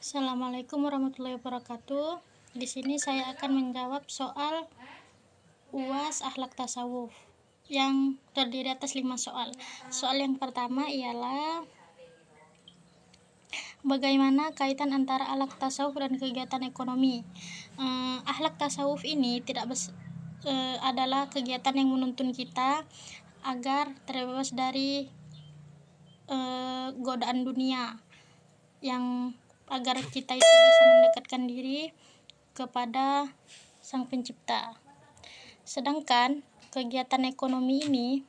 Assalamualaikum warahmatullahi wabarakatuh. Di sini saya akan menjawab soal UAS akhlak tasawuf yang terdiri atas 5 soal. Soal yang pertama ialah bagaimana kaitan antara akhlak tasawuf dan kegiatan ekonomi. Akhlak tasawuf ini adalah kegiatan yang menuntun kita agar terbebas dari godaan dunia, yang agar kita itu bisa mendekatkan diri kepada Sang Pencipta. Sedangkan kegiatan ekonomi ini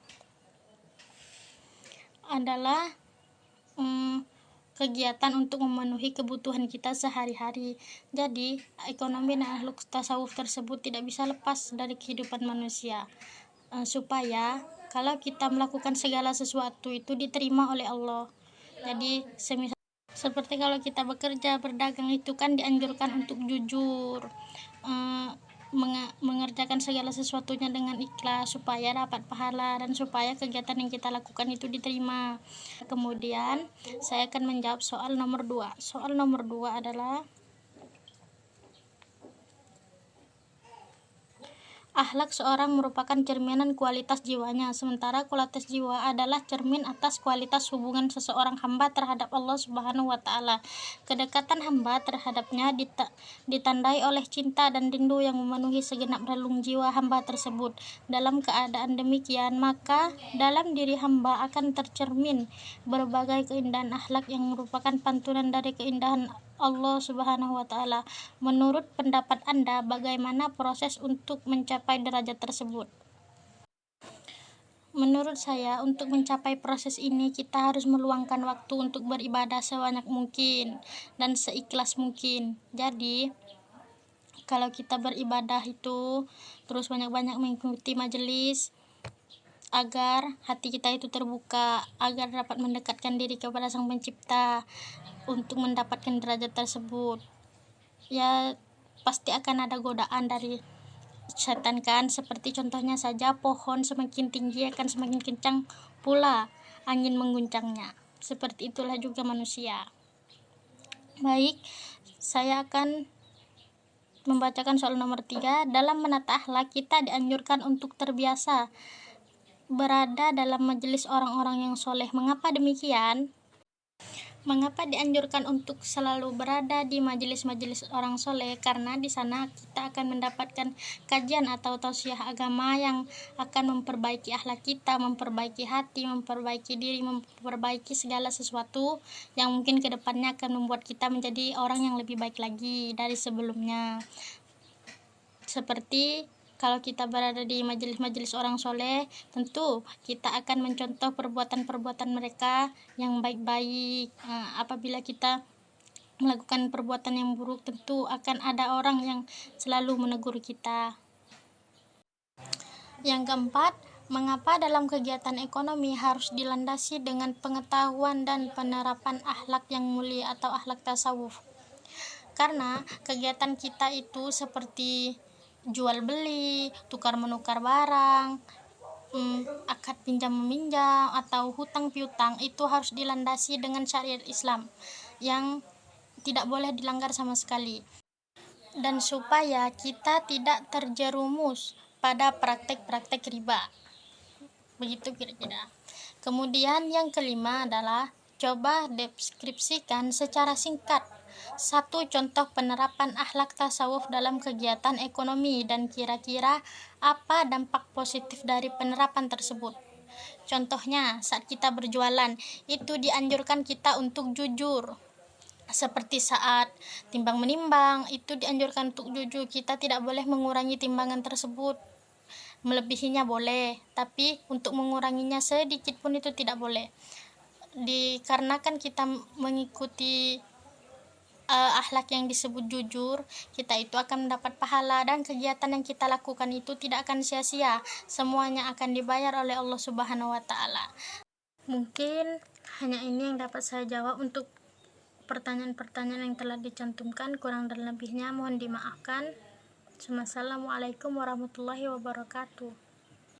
adalah kegiatan untuk memenuhi kebutuhan kita sehari-hari. Jadi, ekonomi dan akhlak tasawuf tersebut tidak bisa lepas dari kehidupan manusia, supaya kalau kita melakukan segala sesuatu itu diterima oleh Allah. Jadi, seperti kalau kita bekerja, berdagang itu kan dianjurkan untuk jujur, mengerjakan segala sesuatunya dengan ikhlas supaya dapat pahala dan supaya kegiatan yang kita lakukan itu diterima. Kemudian saya akan menjawab soal nomor 2. Soal nomor 2 adalah akhlak seorang merupakan cerminan kualitas jiwanya, sementara kualitas jiwa adalah cermin atas kualitas hubungan seseorang hamba terhadap Allah Subhanahu wa Ta'ala. Kedekatan hamba terhadapnya ditandai oleh cinta dan rindu yang memenuhi segenap relung jiwa hamba tersebut. Dalam keadaan demikian, maka dalam diri hamba akan tercermin berbagai keindahan akhlak yang merupakan pantulan dari keindahan Allah Subhanahu wa Ta'ala. Menurut pendapat Anda, bagaimana proses untuk mencapai derajat tersebut? Menurut saya, untuk mencapai proses ini kita harus meluangkan waktu untuk beribadah sebanyak mungkin dan seikhlas mungkin. Jadi, kalau kita beribadah itu terus banyak-banyak mengikuti majelis agar hati kita itu terbuka, agar dapat mendekatkan diri kepada Sang Pencipta untuk mendapatkan derajat tersebut. Ya, pasti akan ada godaan dari setan kan, seperti contohnya saja pohon semakin tinggi akan semakin kencang pula angin mengguncangnya. Seperti itulah juga manusia. Baik, saya akan membacakan soal nomor 3. Dalam menata akhlak, kita dianjurkan untuk terbiasa berada dalam majelis orang-orang yang soleh. Mengapa demikian? Mengapa dianjurkan untuk selalu berada di majelis-majelis orang soleh? Karena di sana kita akan mendapatkan kajian atau tausiah agama yang akan memperbaiki akhlak kita, memperbaiki hati, memperbaiki diri, memperbaiki segala sesuatu yang mungkin ke depannya akan membuat kita menjadi orang yang lebih baik lagi dari sebelumnya. Seperti kalau kita berada di majelis-majelis orang soleh, tentu kita akan mencontoh perbuatan-perbuatan mereka yang baik-baik. Apabila kita melakukan perbuatan yang buruk, tentu akan ada orang yang selalu menegur kita. Yang keempat, mengapa dalam kegiatan ekonomi harus dilandasi dengan pengetahuan dan penerapan akhlak yang mulia atau akhlak tasawuf? Karena kegiatan kita itu seperti jual beli, tukar menukar barang, akad pinjam meminjam atau hutang piutang itu harus dilandasi dengan syariat Islam yang tidak boleh dilanggar sama sekali, dan supaya kita tidak terjerumus pada praktek-praktek riba. Begitu kira-kira. Kemudian yang kelima adalah coba deskripsikan secara singkat satu contoh penerapan akhlak tasawuf dalam kegiatan ekonomi dan kira-kira apa dampak positif dari penerapan tersebut. Contohnya, saat kita berjualan, itu dianjurkan kita untuk jujur. Seperti saat timbang menimbang, itu dianjurkan untuk jujur. Kita tidak boleh mengurangi timbangan tersebut. Melebihinya boleh, tapi untuk menguranginya sedikit pun itu tidak boleh. Dikarenakan kita mengikuti akhlak yang disebut jujur, kita itu akan mendapat pahala dan kegiatan yang kita lakukan itu tidak akan sia-sia. Semuanya akan dibayar oleh Allah Subhanahu wa Ta'ala. Mungkin hanya ini yang dapat saya jawab untuk pertanyaan-pertanyaan yang telah dicantumkan. Kurang dan lebihnya mohon dimaafkan. Assalamualaikum warahmatullahi wabarakatuh.